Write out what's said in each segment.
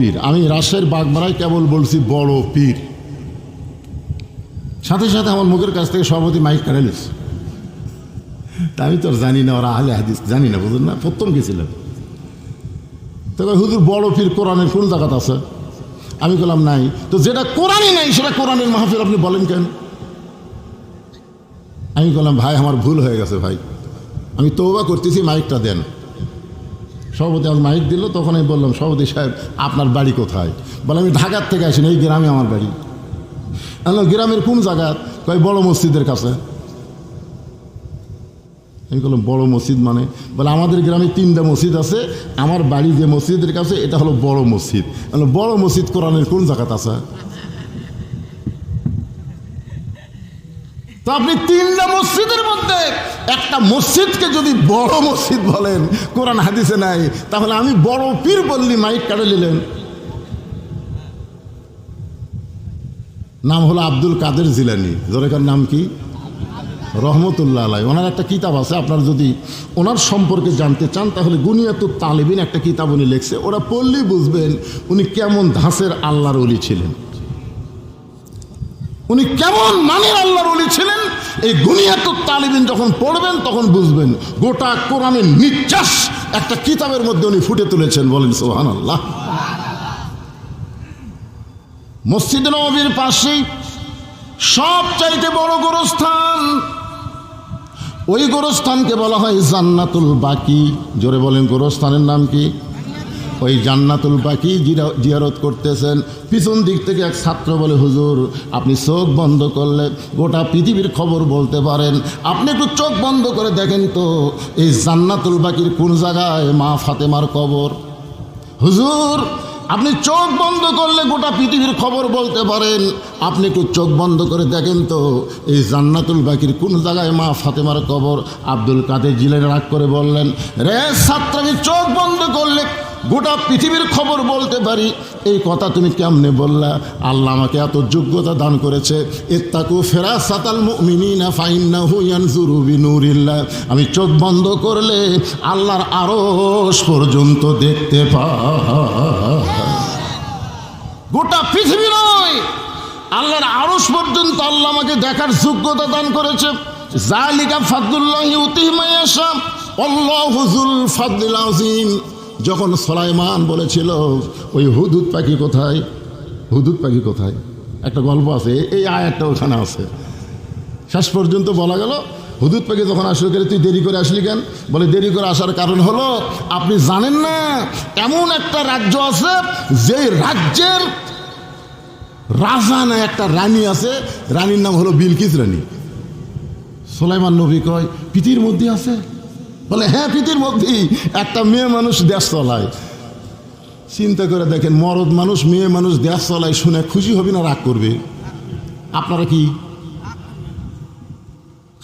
পীর, আমি রাজশাহীর বাগমারায় কেবল বলছি বড় পীর, সাথে সাথে আমার মুখের কাছ থেকে সভাপতি মাইক কাড়ে নিচ্ছে। তা আমি তো জানি না, ওরা আহলে হাদিস জানি না, বুঝুন না, প্রথম গেছিলাম। তো হুজুর বড় পীর কোরআনের কোন জায়গাতে আছে? আমি বললাম নাই। তো যেটা কোরআনই নাই সেটা কোরআনের মাহফিল আপনি বলেন কেন? আমি বললাম ভাই আমার ভুল হয়ে গেছে ভাই, আমি তওবা করতেছি, মাইকটা দেন। সভাপতি আমাকে মাইক দিল, তখন আমি বললাম সভাপতি সাহেব আপনার বাড়ি কোথায়? বলে আমি ঢাকার থেকে আসিনি, এই গ্রামে আমার বাড়ি। গ্রামের কোন জায়গা? কয় বড় মসজিদের কাছে। আমি বললাম বড় মসজিদ মানে? বলে আমাদের গ্রামে 3টা মসজিদ আছে, আমার বাড়ি যে মসজিদের কাছে এটা হলো বড় মসজিদ। বড় মসজিদ কোরআনের কোন জায়গাতে আছে? তো আপনি 3টা মসজিদের মধ্যে একটা মসজিদকে যদি বড় মসজিদ বলেন, কোরআন হাদিসে নাই, তাহলে আমি বড় পীর বললি মাইক কাটে নিলেন। নাম হলো আব্দুল কাদের জিলানী, জোরেকার নাম কি? রহমতুল্লাহ আলাই। ওনার একটা কিতাব আছে, আপনার যদি ওনার সম্পর্কে জানতে চান তাহলে গুনিয়াতুত তালিবিন একটা কিতাব উনি লিখছে, ওরা পড়লেই বুঝবেন উনি কেমন ধাঁচের আল্লাহর ওলি ছিলেন, উনি কেমন মানের আল্লাহর ওলি ছিলেন। এই গুনিয়াতুত তালিবিন যখন পড়বেন তখন বুঝবেন গোটা কোরআনের নির্যাস একটা কিতাবের মধ্যে উনি ফুটে তুলেছেন। বলেন সুবহানাল্লাহ। মসজিদ নববীর পাশেই সবচাইতে বড় গোরস্থান, ওই গোরস্থানকে বলা হয় জান্নাতুল বাকি। জোরে বলেন গোরস্থানের নাম কি? ওই জান্নাতুল বাকি জিয়ারত করতেছেন। পিছন দিক থেকে এক ছাত্র বলে হুজুর আপনি চোখ বন্ধ করলে গোটা পৃথিবীর খবর বলতে পারেন, আপনি একটু চোখ বন্ধ করে দেখেন তো এই জান্নাতুল বাকির কোন জায়গায় মা ফাতেমার কবর। হুজুর আপনি চোখ বন্ধ করলে গোটা পৃথিবীর খবর বলতে পারেন, আপনি একটু চোখ বন্ধ করে দেখেন তো এই জান্নাতুল বাকির কোন জায়গায় মা ফাতেমার কবর। আব্দুল কাদের জিলানী রাগ করে বললেন, রে ছাত্র, আমি চোখ বন্ধ করলে গোটা পৃথিবীর খবর বলতে পারি, এই কথা তুমি কেমনে বললা? আল্লাহ আমাকে এত যোগ্যতা দান করেছে, ইত্তাকু ফিরাসাতাল মুমিনিনা ফাইন্নাহু ইয়ানজুরু বিনুরিল্লাহ। আমি চোখ বন্ধ করলে আল্লাহর আরশ পর্যন্ত দেখতে পাই। গোটা পৃথিবী নয়, আল্লাহর আরশ পর্যন্ত আল্লাহ আমাকে দেখার যোগ্যতা দান করেছে। যালিকা ফাদলুল্লাহি ইউতিহি মান ইয়াশা আল্লাহু যুল ফাদলিল আযীম। যখন সুলাইমান বলেছিল ওই হুদুদ পাখি কোথায়, হুদুদ পাখি কোথায়, একটা গল্প আছে, এই আয়াতটা ওখানে আছে। শেষ পর্যন্ত বলা গেল হুদুদ পাখি যখন আসলে গেলে তুই দেরি করে আসলি কেন? বলে দেরি করে আসার কারণ হলো আপনি জানেন না এমন একটা রাজ্য আছে যে রাজ্যের রাজা না একটা রানী আছে, রানীর নাম হলো বিলকিস রানী। সুলাইমান নবী কয় পৃথিবীর মধ্যে আছে? বলে হ্যাঁ পৃথিবীর মধ্যেই একটা মেয়ে মানুষ দেশ চলায়। চিন্তা করে দেখেন, মরদ মানুষ মেয়ে মানুষ দেশ চলায়, শুনে খুশি হবি না রাগ করবে? আপনারা কি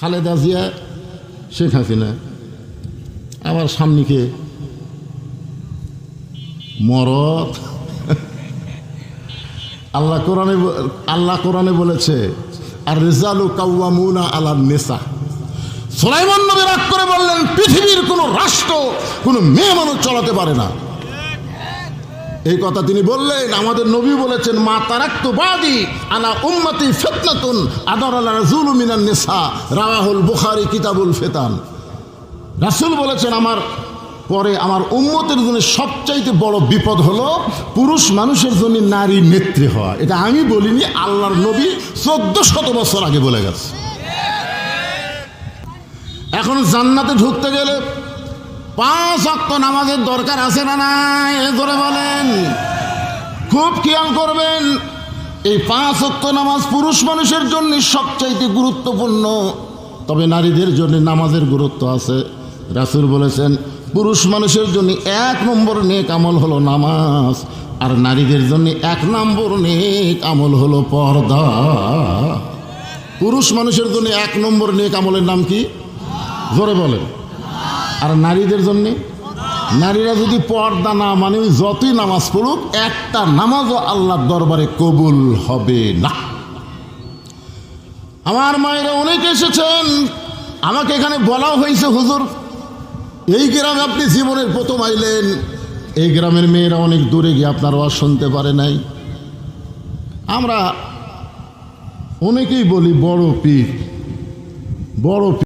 খালেদা জিয়া, শেখ হাসিনা, আবার সামনিকে মরদ। আল্লাহ কোরআনে বলেছে আর রিজালু কাওয়ামুনা আলান নিসা। সুলাইমান নবী রাগ করে বললেন পৃথিবীর কোন রাষ্ট্র কোন মেয়ে মানুষ চালাতে পারে না। এই কথা তিনি বললেন। আমাদের নবী বলেছেন মা তারাক্তু বাদি আলা উম্মতি ফিতনাতুন আদারাল রাজুলু মিনান নিসা, রাওয়াহুল বুখারী কিতাবুল ফিতান। রাসূল বলেছেন আমার পরে আমার উম্মতের জন্য সবচাইতে বড় বিপদ হলো পুরুষ মানুষের জন্য নারী নেত্রী হওয়া। এটা আমি বলিনি, আল্লাহর নবী 1400 বছর আগে বলে গেছে। এখন জান্নাতে ঢুকতে গেলে 5 ওয়াক্ত নামাজের দরকার আছে না নাই? ধরে বলেন, খুব খেয়াল করবেন। এই 5 ওয়াক্ত নামাজ পুরুষ মানুষের জন্য সবচাইতে গুরুত্বপূর্ণ, তবে নারীদের জন্য নামাজের গুরুত্ব আছে। রাসূল বলেছেন পুরুষ মানুষের জন্য 1 নম্বর নেক আমল হলো নামাজ, আর নারীদের জন্য 1 নম্বর নেক আমল হলো পর্দা। পুরুষ মানুষের জন্য 1 নম্বর নেক আমলের নাম কি? জোরে বলেন। আর নারীদের জন্যে, নারীরা যদি পর্দা না মানে যতই নামাজ পড়ুক একটা নামাজও আল্লাহর দরবারে কবুল হবে না। আমার মায়েরা অনেকে এসেছেন, আমাকে এখানে বলাও হয়েছে হুজুর এই গ্রামে আপনি জীবনের প্রথম আইলেন, এই গ্রামের মেয়েরা অনেক দূরে গিয়ে আপনার ওয়াজ শুনতে পারে নাই। আমরা অনেকেই বলি বড় পীর, বড় পীর।